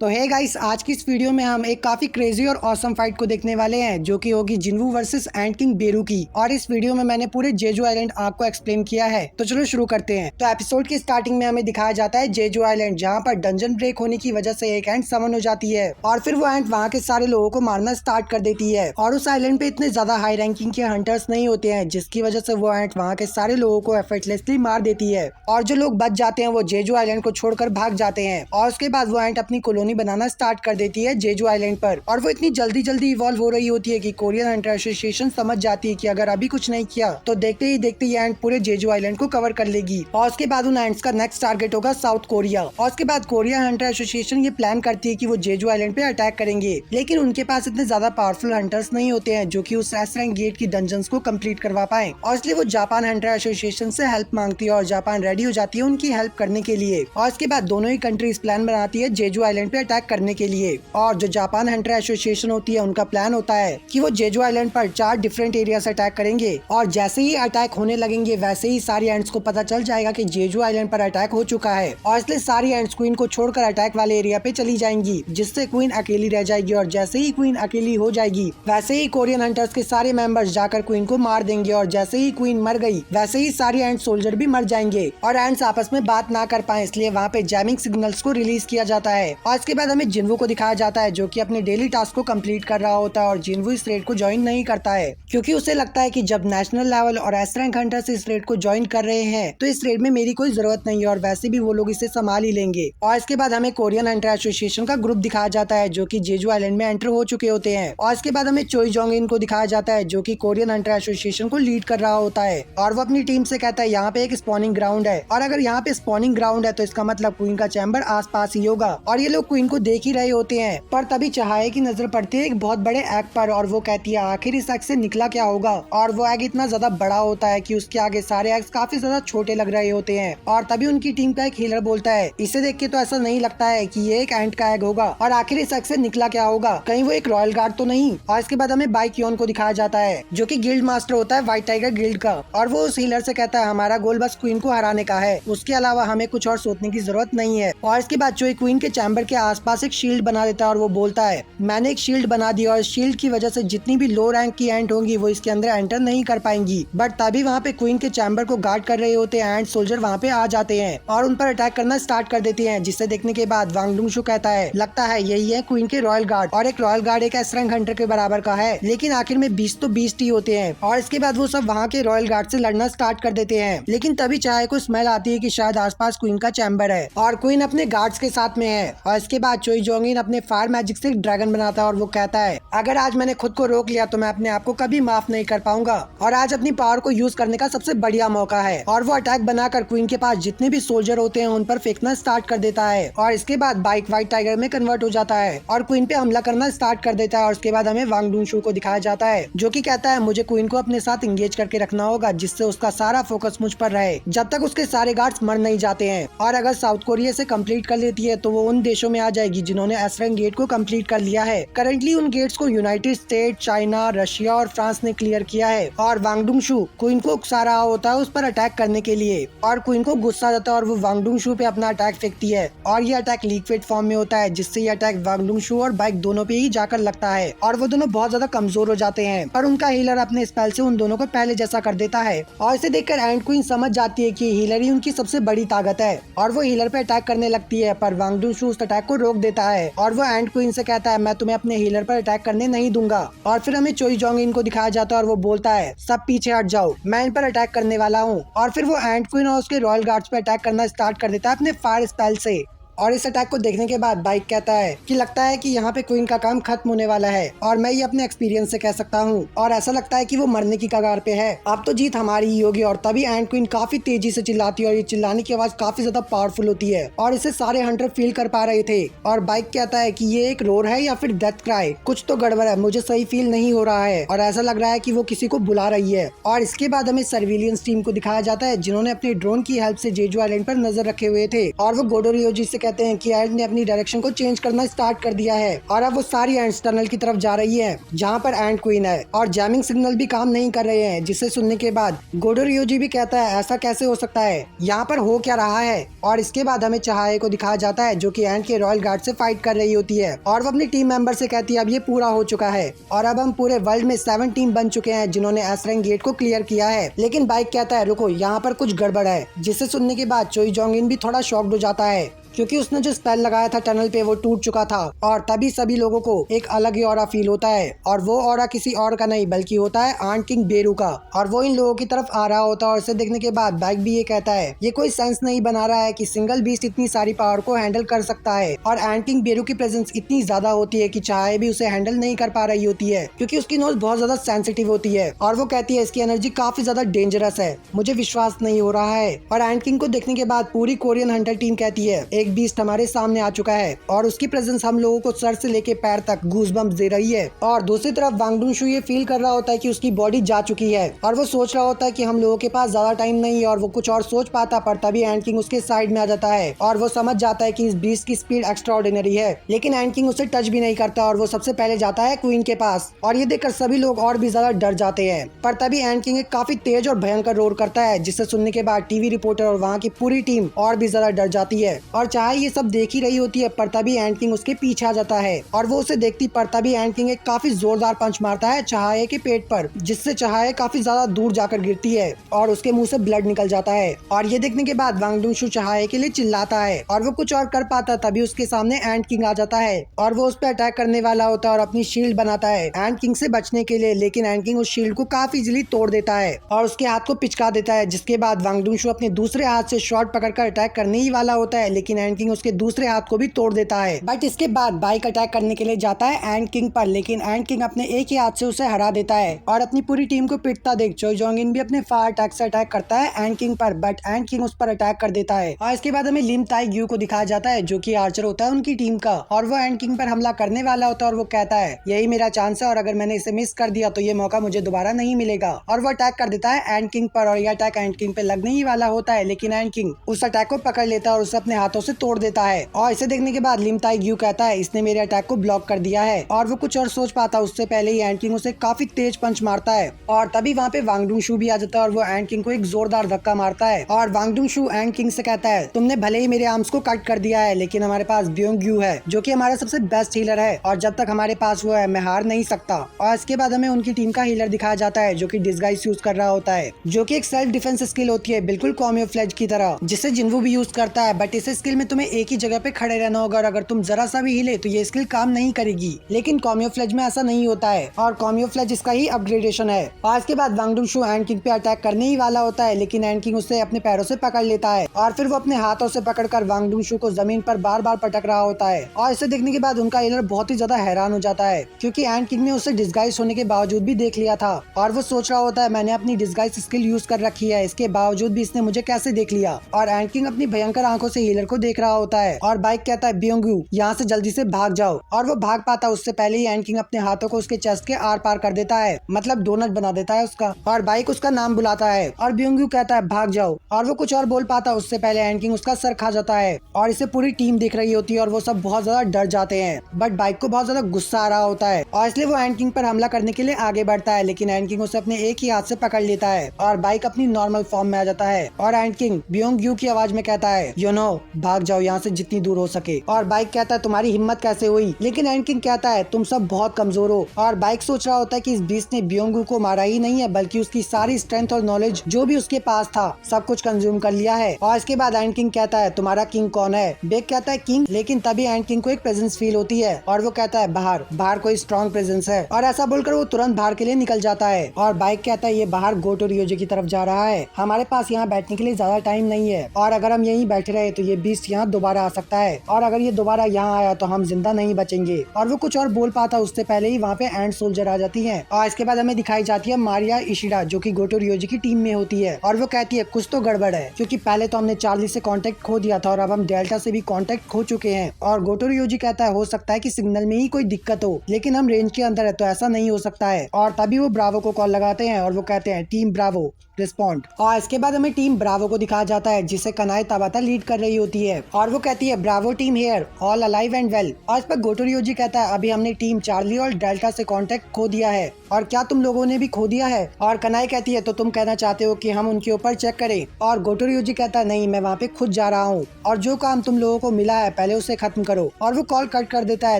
तो hey guys, आज की इस वीडियो में हम एक काफी क्रेजी और ऑसम फाइट को देखने वाले हैं जो कि होगी जिन्वू वर्सेस एंट किंग बेरू की। और इस वीडियो में मैंने पूरे जेजू आइलैंड आर्क को एक्सप्लेन किया है। तो चलो शुरू करते हैं। तो एपिसोड की स्टार्टिंग में हमें दिखाया जाता है जेजू आइलैंड, जहाँ पर डंजन ब्रेक होने की वजह से एक एंट समन हो जाती है और फिर वो एंट वहाँ के सारे लोगों को मारना स्टार्ट कर देती है। और उस आइलैंड पे इतने ज्यादा हाई रैंकिंग के हंटर्स नहीं होते हैं, जिसकी वजह से वो एंट वहाँ के सारे लोगों को एफर्टलेसली मार देती है। और जो लोग बच जाते हैं वो जेजू आइलैंड को छोड़कर भाग जाते हैं। और उसके बाद वो एंट अपनी कॉलोनी बनाना स्टार्ट कर देती है जेजू आइलैंड पर। और वो इतनी जल्दी इवॉल्व हो रही होती है कि कोरियन हंटर एसोसिएशन समझ जाती है कि अगर अभी कुछ नहीं किया तो देखते ही ये एंट पूरे जेजू आइलैंड को कवर कर लेगी। और उसके बाद उन एंट्स का नेक्स्ट टारगेट होगा साउथ कोरिया। और उसके बाद कोरियन हंटर एसोसिएशन ये प्लान करती है कि वो जेजू आइलैंड पे अटैक करेंगे, लेकिन उनके पास इतने ज्यादा पावरफुल हंटर्स नहीं होते हैं जो कि उस एस रैंक गेट की डंजन्स को कंप्लीट करवा पाए। और इसलिए वो जापान हंटर एसोसिएशन से हेल्प मांगती है और जापान रेडी हो जाती है उनकी हेल्प करने के लिए। और इसके बाद दोनों ही कंट्रीज प्लान बनाती है जेजू आइलैंड पे अटैक करने के लिए। और जो जापान हंटर एसोसिएशन होती है उनका प्लान होता है कि वो जेजू आइलैंड पर 4 डिफरेंट एरिया से अटैक करेंगे। और जैसे ही अटैक होने लगेंगे वैसे ही सारी एंट्स को पता चल जाएगा कि जेजू आइलैंड पर अटैक हो चुका है। और इसलिए सारी एंट्स क्वीन को छोड़कर अटैक वाले एरिया पे चली जाएंगी, जिससे क्वीन अकेली रह जाएगी। और जैसे ही क्वीन अकेली हो जाएगी वैसे ही कोरियन हंटर्स के सारे मेंबर्स जाकर क्वीन को मार देंगे। और जैसे ही क्वीन मर गई वैसे ही सारी एंट सोल्जर भी मर जाएंगे और एंट्स आपस में बात ना कर पाए, इसलिए वहाँ पे जैमिंग सिग्नल्स को रिलीज किया जाता है। और इसके बाद हमें जिन्वू को दिखाया जाता है जो कि अपने डेली टास्क को कंप्लीट कर रहा होता है। और जिन्वू इस रेड को ज्वाइन नहीं करता है क्योंकि उसे लगता है कि जब नेशनल लेवल और एस रैंक हंटर्स इस रेड को ज्वाइन कर रहे हैं तो इस रेड में मेरी कोई जरूरत नहीं है और वैसे भी वो लोग इसे संभाल ही लेंगे। और इसके बाद हमें कोरियन हंटर एसोसिएशन का ग्रुप दिखाया जाता है जो कि जेजू आइलैंड में एंटर हो चुके होते हैं। और इसके बाद हमें चोई जोंग इन को दिखाया जाता है जो कि कोरियन हंटर एसोसिएशन को लीड कर रहा होता है। और वो अपनी टीम से कहता है यहाँ पे एक स्पॉनिंग ग्राउंड है और अगर यहाँ पे स्पॉनिंग ग्राउंड है तो इसका मतलब क्वीन का चैम्बर आसपास ही होगा। और ये लोग क्वीन को देख ही रहे होते हैं, पर तभी चहाये की नजर पड़ती है एक बहुत बड़े एग पर और वो कहती है आखिर इस एग से निकला क्या होगा। और वो एग इतना ज्यादा बड़ा होता है कि उसके आगे सारे एग्स काफी ज्यादा छोटे लग रहे होते हैं। और तभी उनकी टीम का एक हीलर बोलता है इसे देख के तो ऐसा नहीं लगता है कि ये एक एंट का एग होगा और आखिर इस एग से निकला क्या होगा, कहीं वो एक रॉयल गार्ड तो नहीं। और इसके बाद हमें बाइक योन को दिखाया जाता है जो कि गिल्ड मास्टर होता है व्हाइट टाइगर गिल्ड का। और वो उस हीलर से कहता है हमारा गोल बस क्वीन को हराने का है, उसके अलावा हमें कुछ और सोचने की जरूरत नहीं है। और इसके बाद चोई क्वीन के चैम्बर के आसपास एक शील्ड बना देता है और वो बोलता है मैंने एक शील्ड बना दी और शील्ड की वजह से जितनी भी लो रैंक की एंट होंगी वो इसके अंदर एंटर नहीं कर पाएंगी। बट तभी वहाँ पे क्वीन के चैम्बर को गार्ड कर रहे होते हैं एंट सोल्जर वहाँ पे आ जाते हैं और उन पर अटैक करना स्टार्ट कर देते हैं, जिसे देखने के बाद वांग डुंगशु कहता है लगता है यही है क्वीन के रॉयल गार्ड। और एक रॉयल गार्ड एक एस रैंक हंटर के बराबर का है, लेकिन आखिर में 20 तो 20 ही होते हैं। और इसके बाद वो सब वहाँ के रॉयल गार्ड से लड़ना स्टार्ट कर देते हैं, लेकिन तभी चाहे को स्मेल आती है कि शायद आसपास क्वीन का चैम्बर है और क्वीन अपने गार्ड्स के साथ में है। और इसके बाद चोई जोंगिन अपने फायर मैजिक से ड्रैगन बनाता है और वो कहता है अगर आज मैंने खुद को रोक लिया तो मैं अपने आप को कभी माफ नहीं कर पाऊंगा और आज अपनी पावर को यूज करने का सबसे बढ़िया मौका है। और वो अटैक बनाकर क्वीन के पास जितने भी सोल्जर होते हैं उन पर फेंकना स्टार्ट कर देता है। और इसके बाद बाइक व्हाइट टाइगर में कन्वर्ट हो जाता है और क्वीन पे हमला करना स्टार्ट कर देता है। और उसके बाद हमें वांग डुंगशु को दिखाया जाता है जो कि कहता है मुझे क्वीन को अपने साथ इंगेज करके रखना होगा जिससे उसका सारा फोकस मुझ पर रहे जब तक उसके सारे गार्ड्स मर नहीं जाते हैं। और अगर साउथ कोरिया से कंप्लीट कर लेती है तो वो उन देशों में आ जाएगी जिन्होंने एस रैंक गेट को कंप्लीट कर लिया है। करंटली उन गेट्स को यूनाइटेड स्टेट, चाइना, रशिया और फ्रांस ने क्लियर किया है। और वांग डुंगशु क्वीन को उकसा रहा होता है उस पर अटैक करने के लिए और क्वीन को गुस्सा आता है और वो वांग डुंगशु पे अपना अटैक फेंकती है। और ये अटैक लिक्विड फॉर्म में होता है जिससे ये अटैक वांग डुंगशु और बाइक दोनों पे ही जाकर लगता है और वो दोनों बहुत ज्यादा कमजोर हो जाते हैं। पर उनका हीलर अपने स्पेल से उन दोनों को पहले जैसा कर देता है। और इसे देखकर एंट क्वीन समझ जाती है कि हीलर ही उनकी सबसे बड़ी ताकत है और वो हीलर पे अटैक करने लगती है, पर वांग डुंगशु उस अटैक को रोक देता है। और वो एंट क्वीन से कहता है मैं तुम्हें अपने हीलर पर अटैक करने नहीं दूंगा। और फिर हमें चोई जोंग इन को दिखाया जाता है और वो बोलता है सब पीछे हट जाओ, मैं इन पर अटैक करने वाला हूँ। और फिर वो एंट क्वीन और उसके रॉयल गार्ड्स पे अटैक करना स्टार्ट कर देता है अपने फायर स्पेल से। और इस अटैक को देखने के बाद बाइक कहता है कि लगता है कि यहाँ पे क्वीन का काम खत्म होने वाला है और मैं ये अपने एक्सपीरियंस से कह सकता हूँ और ऐसा लगता है कि वो मरने की कगार पे है, अब तो जीत हमारी ही होगी। और तभी एंट क्वीन काफी तेजी से चिल्लाती है और ये चिल्लाने की आवाज काफी ज्यादा पावरफुल होती है और इसे सारे हंटर फील कर पा रहे थे। और बाइक कहता है कि ये एक रोर है या फिर डेथ क्राई, कुछ तो गड़बड़ है, मुझे सही फील नहीं हो रहा है और ऐसा लग रहा है कि वो किसी को बुला रही है। और इसके बाद हमें सर्विलियंस टीम को दिखाया जाता है जिन्होंने अपने ड्रोन की हेल्प से जेजू आइलैंड पर नजर रखे हुए थे और वो गोडोरियोजी से कहते हैं कि एंट ने अपनी डायरेक्शन को चेंज करना स्टार्ट कर दिया है और अब वो सारी एंट्स टनल की तरफ जा रही है जहाँ पर एंट क्वीन है और जैमिंग सिग्नल भी काम नहीं कर रहे हैं, जिसे सुनने के बाद गोडो रियोजी भी कहता है ऐसा कैसे हो सकता है, यहाँ पर हो क्या रहा है। और इसके बाद हमें चाहे को दिखाया जाता है जो कि एंट के रॉयल गार्ड से फाइट कर रही होती है और वो अपनी टीम मेंबर से कहती है अब ये पूरा हो चुका है और अब हम पूरे वर्ल्ड में 7 टीम बन चुके हैं जिन्होंने एस रैंक गेट को क्लियर किया है। लेकिन बाइक कहता है रुको, यहाँ पर कुछ गड़बड़ है, जिसे सुनने के बाद चोई जोंग इन भी थोड़ा शॉक्ड हो जाता है क्योंकि उसने जो स्पेल लगाया था टनल पे वो टूट चुका था और तभी सभी लोगों को एक अलग ही ऑरा फील होता है और वो ऑरा किसी और का नहीं बल्कि होता है आंट किंग बेरू का और वो इन लोगों की तरफ आ रहा होता है। और इसे देखने के बाद बाइक भी ये कहता है ये कोई सेंस नहीं बना रहा है कि सिंगल बीस्ट इतनी सारी पावर को हैंडल कर सकता है और आंट किंग बेरू की प्रेजेंस इतनी ज्यादा होती है कि चाहे भी उसे हैंडल नहीं कर पा रही होती है क्योंकि उसकी नोज बहुत ज्यादा सेंसिटिव होती है और वो कहती है इसकी एनर्जी काफी ज्यादा डेंजरस है, मुझे विश्वास नहीं हो रहा है। और आंट किंग को देखने के बाद पूरी कोरियन हंटर टीम कहती है एक बीस्ट हमारे सामने आ चुका है और उसकी प्रेजेंस हम लोगों को सर से लेके पैर तक गूज़बम्प्स दे रही है। और दूसरी तरफ वांग डुनशु ये फील कर रहा होता है कि उसकी बॉडी जा चुकी है और वो सोच रहा होता है कि हम लोगों के पास ज्यादा टाइम नहीं है और वो कुछ और सोच पाता पर तभी एंट किंग उसके साइड में आ जाता है और वो समझ जाता है कि इस बीस्ट की स्पीड एक्स्ट्रा ऑर्डिनरी है। लेकिन एंट किंग उसे टच भी नहीं करता और वो सबसे पहले जाता है क्वीन के पास और ये देखकर सभी लोग और भी ज्यादा डर जाते हैं। पर तभी एंट किंग एक काफी तेज और भयंकर रोर करता है जिसे सुनने के बाद टीवी रिपोर्टर और वहाँ की पूरी टीम और भी ज्यादा डर जाती है और चाहे ये सब देख ही रही होती है पर तभी एंट किंग उसके पीछे आ जाता है और वो उसे देखती पर तभी एंट किंग एक काफी जोरदार पंच मारता है चाहे के पेट पर, जिससे चाहे काफी ज्यादा दूर जाकर गिरती है और उसके मुंह से ब्लड निकल जाता है। और ये देखने के बाद वांग डुनशु चाहे के लिए चिल्लाता है और वो कुछ और कर पाता तभी उसके सामने एंट किंग आ जाता है और वो उस पर अटैक करने वाला होता है और अपनी शील्ड बनाता है एंट किंग से बचने के लिए। लेकिन एंट किंग उस शील्ड को काफी इजीली तोड़ देता है और उसके हाथ को पिचका देता है, जिसके बाद वांग डुनशु अपने दूसरे हाथ से शॉट पकड़कर अटैक करने ही वाला होता है लेकिन एंट किंग उसके दूसरे हाथ को भी तोड़ देता है। बट इसके बाद बाइक अटैक करने के लिए जाता है एंट किंग पर लेकिन एंट किंग अपने एक ही हाथ से उसे हरा देता है और अपनी पूरी टीम को पिटता देख चोई जोंग इन भी अपने फायर अटैक से अटैक करता है एंट किंग पर बट एंट किंग उस पर अटैक कर देता है। और इसके बाद हमें लिम ताई ग्यू को दिखाया जाता है जो कि आर्चर होता है उनकी टीम का और वो एंट किंग पर हमला करने वाला होता है और वो कहता है यही मेरा चांस है और अगर मैंने इसे मिस कर दिया तो ये मौका मुझे दोबारा नहीं मिलेगा और वो अटैक कर देता है एंट किंग पर और ये अटैक एंट किंग पे लगने ही वाला होता है लेकिन एंट किंग उस अटैक को पकड़ लेता है और उसे अपने हाथों से तोड़ देता है। और इसे देखने के बाद लिम ताई ग्यू कहता है इसने मेरे अटैक को ब्लॉक कर दिया है और वो कुछ और सोच पाता उससे पहले ही एंट किंग उसे काफी तेज पंच मारता है और तभी वहाँ पे वांग डुनशु भी आ जाता है और वो एंट किंग को एक जोरदार धक्का मारता है और वांग डुनशु एंट किंग से कहता है तुमने भले ही मेरे आर्म्स को कट कर दिया है लेकिन हमारे पास ब्योंग यू है जो कि हमारा सबसे बेस्ट हीलर है और जब तक हमारे पास वो है मैं हार नहीं सकता। और इसके बाद हमें उनकी टीम का हीलर दिखाया जाता है जो कि डिस्गाइज यूज कर रहा होता है जो कि एक सेल्फ डिफेंस स्किल होती है बिल्कुल कामोफ्लेज की तरह जिसे जिन्वू भी यूज करता है। बट इस स्किल में तुम्हें एक ही जगह पे खड़े रहना होगा और अगर तुम जरा सा भी हिले तो ये स्किल काम नहीं करेगी। लेकिन कामोफ्लेज में ऐसा नहीं होता है और कामोफ्लेज इसका ही अपग्रेडेशन है। और इसके बाद वांग डुनशु एंट किंग पे अटैक करने ही वाला होता है लेकिन एंट किंग उसे अपने पैरों से पकड़ लेता है और फिर वो अपने हाथों से पकड़कर वांग डुनशु को जमीन पर बार बार पटक रहा होता है। और इसे देखने के बाद उनका हीलर बहुत ही ज्यादा हैरान हो जाता है क्योंकि एंट किंग ने उसे डिस्गाइज होने के बावजूद भी देख लिया था और वो सोच रहा होता है मैंने अपनी डिस्गाइज स्किल यूज कर रखी है, इसके बावजूद भी इसने मुझे कैसे देख लिया। और एंट किंग अपनी भयंकर आंखों से हीलर को देख रहा होता है और बाइक कहता है ब्योंगू यहाँ से जल्दी से भाग जाओ और वो भाग पाता उससे पहले ही एंट किंग अपने हाथों को उसके चेस्ट के आर पार कर देता है, मतलब डोनट बना देता है उसका और बाइक उसका नाम बुलाता है और ब्योंगू कहता है भाग जाओ और वो कुछ और बोल पाता उससे पहले एंट किंग उसका सर खा जाता है और इसे पूरी टीम देख रही होती है और वो सब बहुत ज्यादा डर जाते हैं। बट बाइक को बहुत ज्यादा गुस्सा आ रहा होता है और इसलिए वो एंट किंग पर हमला करने के लिए आगे बढ़ता है लेकिन एंट किंग उसे अपने एक ही हाथ से पकड़ लेता है और बाइक अपनी नॉर्मल फॉर्म में आ जाता है और एंट किंग ब्योंग यू की आवाज में कहता है यू नो भाग जाओ यहाँ से जितनी दूर हो सके। और बाइक कहता है तुम्हारी हिम्मत कैसे हुई, लेकिन एंट किंग कहता है तुम सब बहुत कमजोर हो। और बाइक सोच रहा होता है कि इस बीस्ट ने ब्योंगू को मारा ही नहीं है बल्कि उसकी सारी स्ट्रेंथ और नॉलेज जो भी उसके पास था सब कुछ कंज्यूम कर लिया है। और इसके बाद एंट किंग कहता है तुम्हारा किंग कौन है। बेक कहता है किंग, लेकिन तभी एंट किंग को एक प्रेजेंस फील होती है और वो कहता है बाहर बाहर कोई स्ट्रॉन्ग प्रेजेंस है और ऐसा बोलकर वो तुरंत बाहर के लिए निकल जाता है। और बाइक कहता है ये बाहर गोटो रियोजी की तरफ जा रहा है, हमारे पास यहाँ बैठने के लिए ज्यादा टाइम नहीं है और अगर हम यहीं बैठे रहे तो ये बीस्ट यहाँ दोबारा आ सकता है और अगर ये दोबारा यहाँ आया तो हम जिंदा नहीं बचेंगे। और वो कुछ और बोल पाता उससे पहले ही वहाँ पे एंड सोल्जर आ जाती है और इसके बाद हमें दिखाई जाती है मारिया इशिडा जो कि गोटो रियोजी की टीम में होती है और वो कहती है कुछ तो गड़बड़ है क्योंकि पहले तो हमने चार्ली से कांटेक्ट खो दिया था और अब हम डेल्टा से भी कांटेक्ट खो चुके हैं। और गोटो रियोजी कहता है हो सकता है कि सिग्नल में ही कोई दिक्कत हो लेकिन हम रेंज के अंदर है तो ऐसा नहीं हो सकता है। और तभी वो ब्रावो को कॉल लगाते हैं और वो कहते हैं टीम ब्रावो रिस्पॉन्ड। और इसके बाद हमें टीम ब्रावो को दिखाया जाता है जिसे कनाए ताबाता लीड कर रही होती है है और वो कहती है Bravo team here, all alive and well. और इस पर गोटोरियोजी कहता है अभी हमने टीम चार्ली और डेल्टा से कांटेक्ट खो दिया है, और क्या तुम लोगों ने भी खो दिया है? और कनाई कहती है तो तुम कहना चाहते हो कि हम उनके ऊपर चेक करें? और गोटोरियोजी कहता है नहीं, मैं वहाँ पे खुद जा रहा हूँ और जो काम तुम लोगों को मिला है पहले उसे खत्म करो। और वो कॉल कट कर देता है,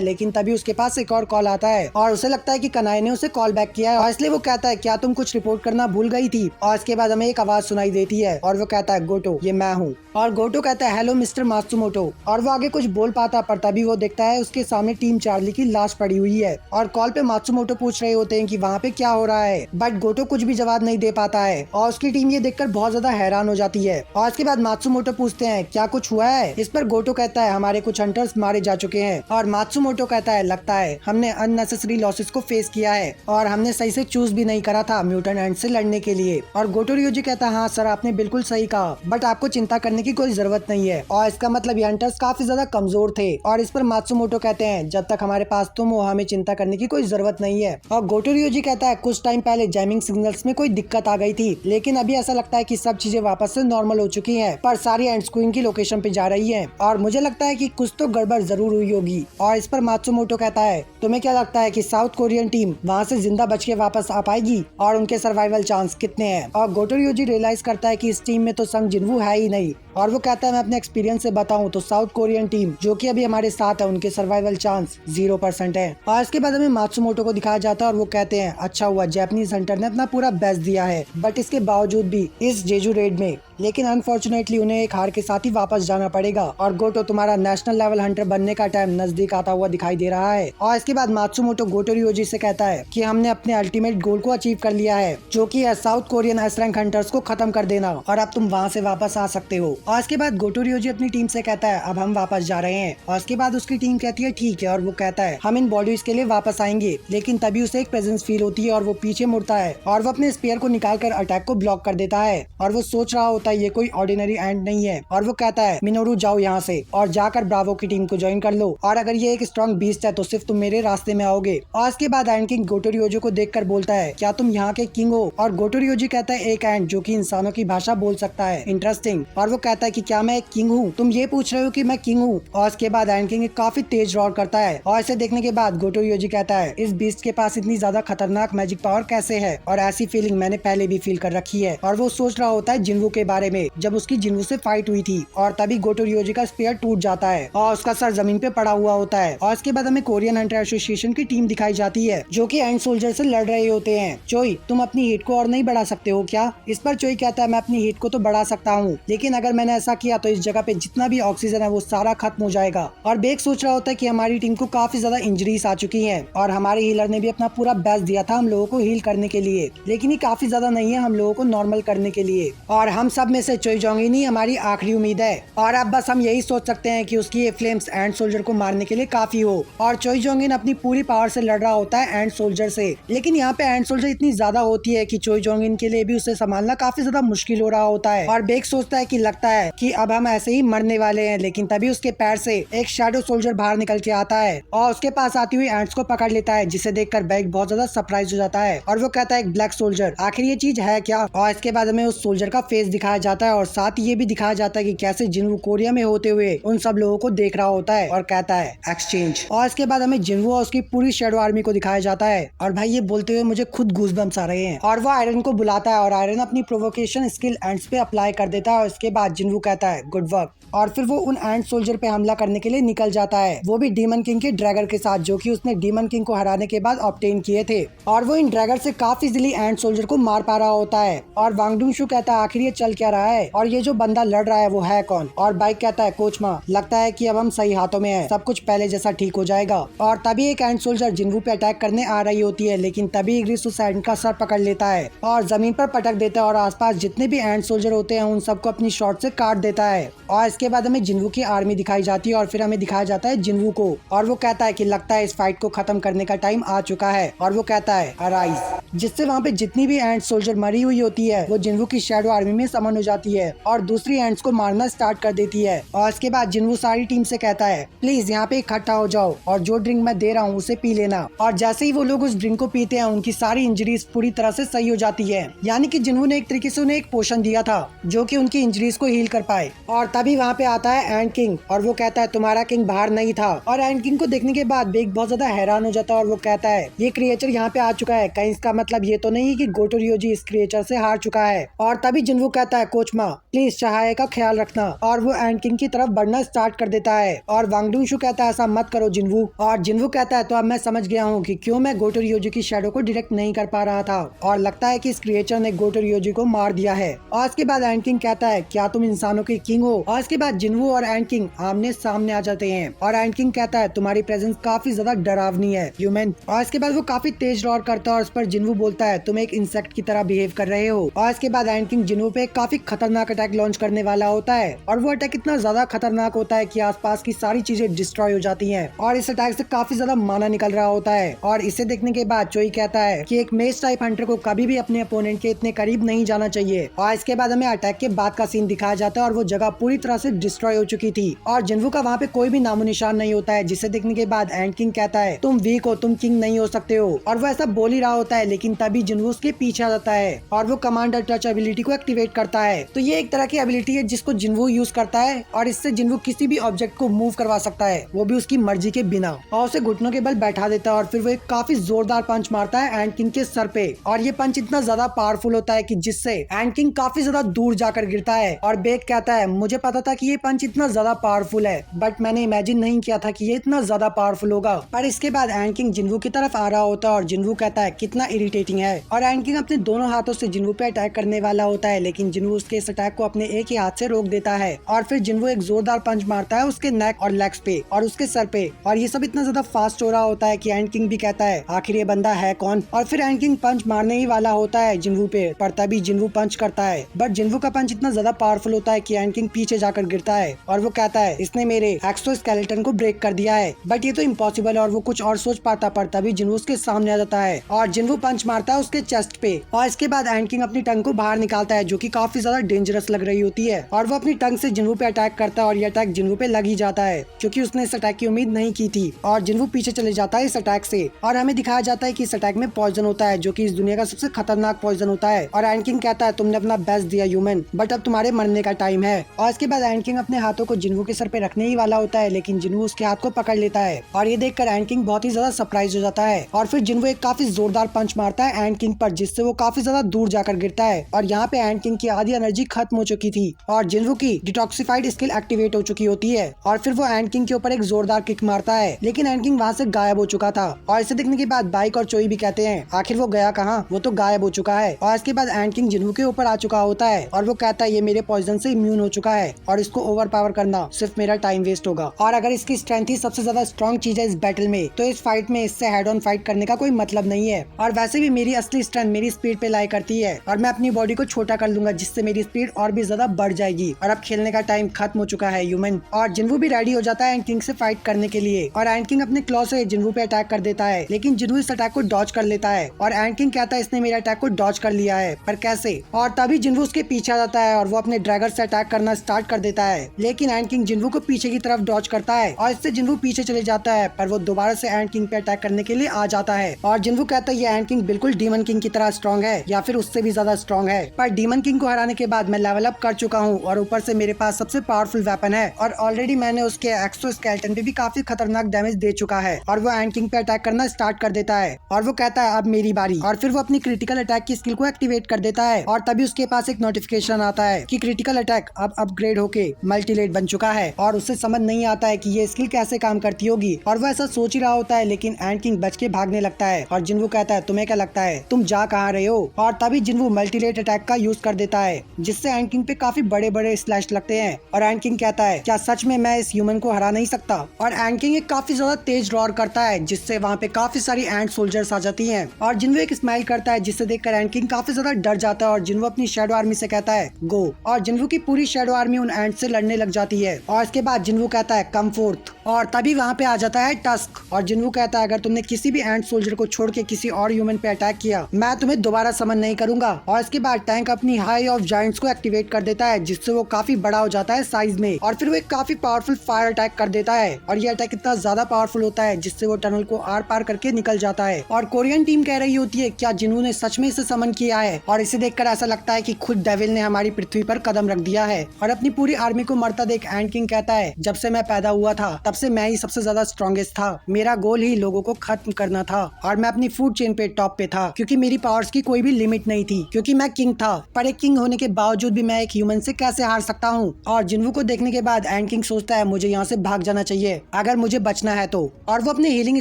लेकिन तभी उसके पास एक और कॉल आता है और उसे लगता है कि कनाई ने उसे कॉल बैक किया है, और इसलिए वो कहता है क्या तुम कुछ रिपोर्ट करना भूल गई थी? और इसके बाद हमें एक आवाज सुनाई देती है और वो कहता है गोटो, ये मैं हूँ। और गोटो कहता है हेलो मिस्टर मात्सुमोटो, और वो आगे कुछ बोल पाता पर तभी वो देखता है उसके सामने टीम चार्ली की लाश पड़ी हुई है। और कॉल पे मात्सुमोटो पूछ रहे होते हैं कि वहाँ पे क्या हो रहा है, बट गोटो कुछ भी जवाब नहीं दे पाता है और उसकी टीम ये देखकर बहुत ज्यादा हैरान हो जाती है। और इसके बाद मात्सुमोटो पूछते हैं क्या कुछ हुआ है? इस पर गोटो कहता है हमारे कुछ हंटर्स मारे जा चुके हैं। और मात्सुमोटो कहता है लगता है हमने अननेसेसरी लॉसेस को फेस किया है और हमने सही से चूज भी नहीं करा था म्यूटेंट एंड से लड़ने के लिए। और गोटोरियोजी कहता है हाँ सर, आपने बिल्कुल सही कहा, बट आपको चिंता करने की कोई जरूरत नहीं है। और इसका मतलब ये हंटर्स काफी ज्यादा कमजोर थे। और इस पर मात्सुमोटो कहते हैं जब तक हमारे पास तुम हो हमें चिंता करने की कोई जरूरत नहीं है। और गोटोरियोजी कहता है कुछ टाइम पहले जैमिंग सिग्नल्स में कोई दिक्कत आ गई थी, लेकिन अभी ऐसा लगता है कि सब चीजें वापस से नॉर्मल हो चुकी हैं, पर सारी एंड्स क्वीन की लोकेशन पे जा रही हैं और मुझे लगता है कि कुछ तो गड़बड़ जरूर हुई होगी। और इस पर मात्सुमोटो कहता है तुम्हें क्या लगता है कि साउथ कोरियन टीम वहाँ से जिंदा बच के वापस आ पाएगी और उनके सर्वाइवल चांस कितने हैं? और गोटोरियोजी रियलाइज करता है कि इस टीम में तो संग जिन्वू है ही नहीं, और वो कहता है मैं अपने एक्सपीरियंस से बताऊं तो साउथ कोरियन टीम जो कि अभी हमारे साथ है उनके सर्वाइवल चांस 0% है। और इसके बाद हमें मात्सुमोटो को दिखाया जाता है और वो कहते हैं अच्छा हुआ जापानीज हंटर ने अपना पूरा बेस्ट दिया है, बट इसके बावजूद भी इस जेजू रेड में, लेकिन अनफॉर्चुनेटली उन्हें एक हार के साथ ही वापस जाना पड़ेगा। और गोटो तुम्हारा नेशनल लेवल हंटर बनने का टाइम नजदीक आता हुआ दिखाई दे रहा है। और इसके बाद मात्सुमोटो गोटोरियोजी से कहता है कि हमने अपने अल्टीमेट गोल को अचीव कर लिया है, जो कि है south Korean S rank hunters को खत्म कर देना, और अब तुम वहाँ से वापस आ सकते हो। और इसके बाद गोटोरियोजी अपनी टीम से कहता है अब हम वापस जा रहे हैं। और इसके बाद उसकी टीम कहती है ठीक है, और वो कहता है हम इन बॉडीज के लिए वापस आएंगे, लेकिन तभी उसे एक प्रेजेंस फील होती है और वो पीछे मुड़ता है और वो अपने स्पेयर को निकालकर अटैक को ब्लॉक कर देता है। और वो सोच रहा होता है ये कोई ऑर्डिनरी एंड नहीं है, और वो कहता है मिनोरू जाओ यहाँ से और जाकर ब्रावो की टीम को ज्वाइन कर लो, और अगर ये एक स्ट्रॉन्ग बीस्ट है तो सिर्फ तुम मेरे रास्ते में आओगे। और इसके बाद एंड किंग गोटोरियोजी को देखकर बोलता है क्या तुम यहाँ के किंग हो? और गोटोरियोजी कहता है एक एंड जो कि इंसानों की भाषा बोल सकता है, इंटरेस्टिंग। और वो कहता है कि क्या मैं एक किंग हूँ? तुम ये पूछ रहे हो कि मैं किंग हूँ? और इसके बाद एंड किंग काफी तेज रॉर करता है, और इसे देखने के बाद गोटोरियोजी कहता है इस बीस्ट के पास इतनी ज्यादा खतरनाक मैजिक पावर कैसे है? और ऐसी फीलिंग मैंने पहले भी फील कर रखी है। और वो सोच रहा होता है जिन्वू के बारे में, जब उसकी जिन्वू से फाइट हुई थी, और तभी गोटोरियोजी का स्पेयर टूट जाता है और उसका सर जमीन पे पड़ा हुआ होता है। और इसके बाद हमें कोरियन हंटर एसोसिएशन की टीम दिखाई जाती है जो कि एंड सोल्जर से लड़ रहे होते हैं। चोई तुम अपनी हीट को और नहीं बढ़ा सकते हो क्या? इस पर चोई कहता है मैं अपनी हीट को तो बढ़ा सकता हूँ, लेकिन अगर मैंने ऐसा किया तो इस जगह पे जितना भी ऑक्सीजन है वो सारा खत्म हो जाएगा। और बेक सोच रहा होता है कि हमारी टीम को काफी ज्यादा इंजरीज आ चुकी हैं और हमारे हीलर ने भी अपना पूरा बेस्ट दिया था हम लोगों को हील करने के लिए, लेकिन ये काफी ज्यादा नहीं है हम लोगों को नॉर्मल करने के लिए, और हम सब में से चोई जोंगिन ही हमारी आखिरी उम्मीद है। और अब बस हम यही सोच सकते हैं कि उसकी ये फ्लेम्स एंड सोल्जर को मारने के लिए काफी हो। और चोई जोंगिन अपनी पूरी पावर से लड़ रहा होता है एंड सोल्जर से, लेकिन यहाँ पे एंड सोल्जर इतनी ज्यादा होती है कि चोई जोंगिन के लिए भी उसे संभालना काफी ज्यादा मुश्किल हो रहा होता है। और बेक सोचता है कि लगता है कि अब हम ऐसे ही मरने वाले हैं, लेकिन तभी उसके पैर से एक शैडो सोल्जर बाहर निकल के आता है और उसके पास आती हुई एंड्स को पकड़ लेता है, जिसे देखकर बेक बहुत ज्यादा सरप्राइज हो जाता है और वो कहता है एक ब्लैक सोल्जर, आखिर ये चीज है क्या? और इसके बाद हमें उस सोल्जर का फेस दिखाया जाता है और साथ ही ये भी दिखाया जाता है कि कैसे जिन्वू कोरिया में होते हुए उन सब लोगों को देख रहा होता है और कहता है एक्सचेंज। और इसके बाद हमें जिन्वू और उसकी पूरी शैडो आर्मी को दिखाया जाता है, और भाई ये बोलते हुए मुझे खुद गूज़बम्स आ रहे हैं। और वो आयरन को बुलाता है और आयरन अपनी प्रोवोकेशन स्किल एंड्स पे अप्लाई कर देता है और इसके बाद जिन्वू कहता है गुड वर्क, और फिर वो उन एंड सोल्जर पे हमला करने के लिए निकल जाता है, वो भी डीमन किंग के ड्रैगर के साथ जो कि उसने डीमन किंग को हराने के बाद ऑब्टेन किए थे। और वो इन ड्रैगर से काफी इजीली एंड सोल्जर को मार पा रहा होता है। और वांगडुंगशु कहता है आखिर ये चल क्या रहा है और ये जो बंदा लड़ रहा है वो है कौन? और बाइक कहता है कोचमा, लगता है कि अब हम सही हाथों में हैं, सब कुछ पहले जैसा ठीक हो जाएगा। और तभी एक एंड सोल्जर जिन्वू पे अटैक करने आ रही होती है, लेकिन तभी इग्रिस उस एंड का सर पकड़ लेता है और जमीन पर पटक देता है और आसपास जितने भी एंड सोल्जर होते हैं उन सबको अपनी शॉट से काट देता है। और इसके बाद हमें जिन्वू की आर्मी दिखाई जाती है और फिर हमें दिखाया जाता है जिन्वू को, और वो कहता है कि लगता है इस फाइट को खत्म करने का टाइम आ चुका है। और वो कहता है अराइज, जिससे वहाँ पे जितनी भी एंड सोल्जर मरी हुई होती है वो जिन्वू की शैडो आर्मी में समन ऑन हो जाती है और दूसरी एंड्स को मारना स्टार्ट कर देती है। और इसके बाद जिन्वू सारी टीम से कहता है प्लीज यहाँ पे इकट्ठा हो जाओ और जो ड्रिंक मैं दे रहा हूँ उसे पी लेना। और जैसे ही वो लोग उस ड्रिंक को पीते हैं उनकी सारी इंजरीज पूरी तरह से सही हो जाती है। यानी कि जिन्वू ने एक तरीके से उन्हें एक पोशन दिया था जो कि उनकी इंजरीज को हील कर पाए। और तभी वहाँ पे आता है एंड किंग और वो कहता है तुम्हारा किंग बाहर नहीं था। और एंड किंग को देखने के बाद बेक बहुत ज्यादा हैरान हो जाता है और वो कहता है ये क्रिएचर यहाँ पे आ चुका है, कहीं इसका मतलब ये तो नहीं है कि गोटो रियोजी इस क्रिएचर से हार चुका है। और तभी जिन्वू कहता है कोच माँ प्लीज चहाये का ख्याल रखना। और वो एंड किंग की तरफ बढ़ना स्टार्ट कर देता है और वांग डूशु कहता है ऐसा मत करो जिन्वू। और जिन्वू कहता है तो अब मैं समझ गया हूँ कि क्यों मैं गोटो रियोजी की शैडो को डायरेक्ट नहीं कर पा रहा था और लगता है कि इस क्रिएचर ने गोटो रियोजी को मार दिया है। और इसके बाद एंड किंग कहता है क्या तुम इंसानों के किंग हो। और इसके बाद जिन्वू और एंड किंग आमने सामने आ जाते हैं और एंड किंग कहता है तुम्हारी प्रेजेंस काफी ज्यादा डरावनी है ह्यूमन। और इसके बाद वो काफी तेज रॉर करता है और उस पर जिन्वू बोलता है तुम एक इंसेक्ट की तरह बिहेव कर रहे हो। और इसके बाद एंड किंग जिन्वू पे काफी खतरनाक अटैक लॉन्च करने वाला होता है और वो अटैक इतना ज्यादा खतरनाक होता है कि आसपास की सारी चीजें डिस्ट्रॉय हो जाती हैं और इस अटैक से काफी ज्यादा माना निकल रहा होता है। और इसे देखने के बाद चोई कहता है कि एक मेज टाइप हंटर को कभी भी अपने अपोनेंट के इतने करीब नहीं जाना चाहिए। और इसके बाद हमें अटैक के बाद का सीन दिखाया जाता है और वो जगह पूरी तरह से डिस्ट्रॉय हो चुकी थी और जिन्वू का वहाँ पे कोई भी नामो निशान नहीं होता है। जिसे देखने के बाद एंड किंग कहता है तुम वीक हो, तुम किंग नहीं हो सकते हो। और वो ऐसा बोल ही रहा होता है लेकिन तभी जिन्वू उसके पीछे आ जाता है और वो कमांडर टच एबिलिटी को एक्टिवेट करता है। तो ये एक तरह की एबिलिटी है जिसको जिन्वू यूज करता है और इससे जिन्वू किसी भी ऑब्जेक्ट को मूव करवा सकता है, वो भी उसकी मर्जी के बिना, और उसे घुटनों के बल बैठा देता है। और फिर वो एक काफी जोरदार पंच मारता है एंड किंग के सर पे और ये पंच इतना ज्यादा पावरफुल होता है कि जिससे एंड किंग काफी ज्यादा दूर जाकर गिरता है। और बेक कहता है मुझे पता था कि ये पंच इतना ज्यादा पावरफुल है बट मैंने इमेजिन नहीं किया था कि ये इतना ज्यादा पावरफुल होगा। पर इसके बाद एंड किंग जिन्वू की तरफ आ रहा होता है और जिन्वू कहता है कितना इरिटेटिंग है। और एंड किंग अपने दोनों हाथों से जिन्वू पे अटैक करने वाला होता है लेकिन जिन्वू उसके इस अटैक को अपने एक ही हाथ से रोक देता है। और फिर जिन्वू एक जोरदार पंच मारता है उसके नेक और लेग्स पे और उसके सर पे और ये सब इतना ज्यादा फास्ट हो रहा होता है कि एंड किंग भी कहता है आखिर ये बंदा है कौन। और फिर एंड किंग पंच मारने ही वाला होता है जिन्वू पे पर तभी जिन्वू पंच करता है बट जिन्वू का पंच इतना ज्यादा पावरफुल होता है कि एंड किंग पीछे जाकर गिरता है और वो कहता है इसने मेरे एक्सोस्केलेटन को ब्रेक कर दिया है बट ये तो इम्पॉसिबल है। और वो कुछ और सोच पाता पर तभी जिन्वू उसके सामने आ जाता है और जिन्वू पंच मारता है उसके चेस्ट पे। और इसके बाद एंड किंग अपनी टंग को बाहर निकालता है जो कि काफी ज्यादा डेंजरस लग रही होती है और वो अपनी टंग से जिन्वू पे अटैक करता है और ये अटैक जिन्वू पे लग ही जाता है क्योंकि उसने इस अटैक की उम्मीद नहीं की थी और जिन्वू पीछे चले जाता है इस अटैक से। और हमें दिखाया जाता है कि इस अटैक में पॉइजन होता है जो कि इस दुनिया का सबसे खतरनाक पॉइजन होता है। और एंड किंग कहता है तुमने अपना बेस्ट दिया ह्यूमन बट अब तुम्हारे मरने का टाइम है। और इसके बाद एंड किंग अपने हाथों को जिन्वू के सर पे रखने ही वाला होता है लेकिन जिन्वू उसके हाथ को पकड़ लेता है और ये देखकर एंड किंग बहुत ही ज्यादा सरप्राइज हो जाता है। और फिर जिन्वू एक काफी जोरदार पंच मारता है एंड किंग पर जिससे वो काफी ज्यादा दूर जाकर गिरता है। और यहाँ पे एंड किंग की आधी एनर्जी खत्म हो चुकी थी और जिन्वू की डिटॉक्सिफाइड स्किल एक्टिवेट हो चुकी होती है। और फिर वो एंड किंग के ऊपर एक जोरदार किक मारता है लेकिन एंड किंग वहाँ से गायब हो चुका था। और इसे देखने के बाद बाइक और चोई भी कहते हैं आखिर वो गया कहाँ, वो तो गायब हो चुका है। और इसके बाद एंड किंग जिन्वू के ऊपर आ चुका होता है और वो कहता है ये मेरे पॉइजन से इम्यून हो चुका है और इसको ओवर पावर करना सिर्फ मेरा टाइम वेस्ट होगा। और अगर इसकी स्ट्रेंथ ही सबसे ज्यादा स्ट्रॉन्ग चीज है इस बैटल में तो इस फाइट में इससे हेड ऑन फाइट करने का कोई मतलब नहीं है। और वैसे भी मेरी असली स्ट्रेंथ मेरी स्पीड पे लाई करती है और मैं अपनी बॉडी को छोटा कर लूंगा जिससे मेरी स्पीड और भी ज्यादा बढ़ जाएगी। और अब खेलने का टाइम खत्म हो चुका है ह्यूमन। और जिन्वू भी रेडी हो जाता है एंड किंग से फाइट करने के लिए और एंड किंग अपने क्लॉ से जिन्वू पे अटैक कर देता है लेकिन जिन्वू इस अटैक को डॉज कर लेता है और एंड किंग कहता है इसने मेरे अटैक को डॉज कर लिया है पर कैसे। और तभी जिन्वू उसके पीछे आ जाता है और वो अपने ड्रैगन से अटैक करना स्टार्ट कर देता है लेकिन एंड किंग जिन्वू को पीछे की तरफ डॉज करता है और इससे जिन्वू पीछे चले जाता है पर वो दोबारा से एंड किंग पे अटैक करने के लिए आ जाता है। और जिन्वू कहता है ये एंड किंग बिल्कुल डीमन किंग की तरह स्ट्रॉन्ग है या फिर उससे भी ज्यादा स्ट्रॉन्ग है पर डीमन किंग को हराने के बाद मैं लेवल अप कर चुका हूँ और ऊपर से मेरे पास सबसे पावरफुल वेपन है और ऑलरेडी मैंने उसके एक्सोस्केलेटन पे भी काफी खतरनाक डैमेज दे चुका है। और वो एंड किंग पे अटैक करना स्टार्ट कर देता है और वो कहता है अब मेरी बारी। और फिर वो अपनी क्रिटिकल अटैक की स्किल को एक्टिवेट कर देता है और तभी उसके पास एक नोटिफिकेशन आता है कि क्रिटिकल अटैक अब अपग्रेड होके मल्टीलेट बन चुका है और उससे समझ नहीं आता है कि ये स्किल कैसे काम करती होगी। और वो ऐसा सोच ही रहा होता है लेकिन एंड किंग बच के भागने लगता है और जिन्वू कहता है तुम्हें क्या लगता है तुम जा कहाँ रहे हो। और तभी जिन्वू मल्टीलेट अटैक का यूज कर देता है जिससे एंड किंग पे काफी बड़े बड़े स्लैश लगते हैं। और एंड किंग कहता है क्या सच में मैं इस ह्यूमन को हरा नहीं सकता। और एंड किंग एक काफी ज्यादा तेज रॉर करता है जिससे वहाँ पे काफी सारी एंड सोल्जर्स आ जाती हैं और जिन्वू एक स्माइल करता है जिससे देखकर एंड किंग काफी ज्यादा डर जाता है और जिन्वू अपनी शैडो आर्मी से कहता है गो। और जिन्वू की पूरी शैडो आर्मी उन एंड से लड़ने लग जाती है और इसके बाद जिन्वू कहता है कम फोर्थ। और तभी वहाँ पे आ जाता है टस्क और जिन्वू कहता है अगर तुमने किसी भी एंट सोल्जर को छोड़ के किसी और ह्यूमन पे अटैक किया मैं तुम्हें दोबारा समन नहीं करूंगा। और इसके बाद टैंक अपनी हाई ऑफ जायंट्स को एक्टिवेट कर देता है जिससे वो काफी बड़ा हो जाता है साइज में और फिर वो एक काफी पावरफुल फायर अटैक कर देता है और ये अटैक इतना ज्यादा पावरफुल होता है जिससे वो टनल को आर पार करके निकल जाता है। और कोरियन टीम कह रही होती है क्या जिन्वू ने सच में इसे समन किया है और इसे देखकर ऐसा लगता है कि खुद डेविल ने हमारी पृथ्वी पर कदम रख दिया है। और अपनी पूरी आर्मी को मरता देख एंट किंग कहता है जब से मैं पैदा हुआ था तब से मैं ही सबसे ज्यादा स्ट्रॉन्गेस्ट था, मेरा गोल ही लोगों को खत्म करना था और मैं अपनी फूड चेन पे टॉप पे था क्योंकि मेरी पावर्स की कोई भी लिमिट नहीं थी क्योंकि मैं किंग था। पर एक किंग होने के बावजूद भी मैं एक ह्यूमन से कैसे हार सकता हूँ। और जिन्वू को देखने के बाद एंट किंग सोचता है मुझे यहाँ से भाग जाना चाहिए अगर मुझे बचना है तो, और वो अपने हीलिंग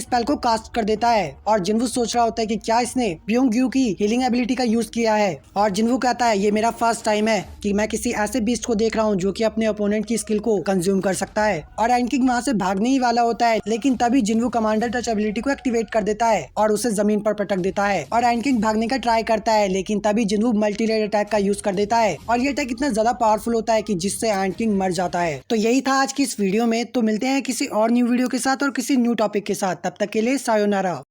स्पेल को कास्ट कर देता है। और जिन्वू सोच रहा होता है कि क्या इसने ब्योंग-ग्यू की हीलिंग एबिलिटी का यूज किया है। और जिन्वू कहता है ये मेरा फर्स्ट टाइम है कि मैं किसी ऐसे बीस्ट को देख रहा हूँ जो कि अपने ओपोनेंट की स्किल को कंज्यूम कर सकता है। और एंट किंग वहाँ से भागने ही वाला होता है लेकिन तभी जिन्वू कमांडर टच एबिलिटी को एक्टिवेट कर देता है और उसे जमीन पर पटक देता है। और एंट किंग भागने का ट्राई करता है लेकिन तभी जिन्वू मल्टी रेड अटैक का यूज कर देता है और ये अटैक इतना ज्यादा पावरफुल होता है कि जिससे एंट किंग मर जाता है। तो यही था आज की इस वीडियो में। तो मिलते हैं किसी और न्यू वीडियो के साथ और किसी न्यू टॉपिक के साथ, तब तक के लिए सायोनारा।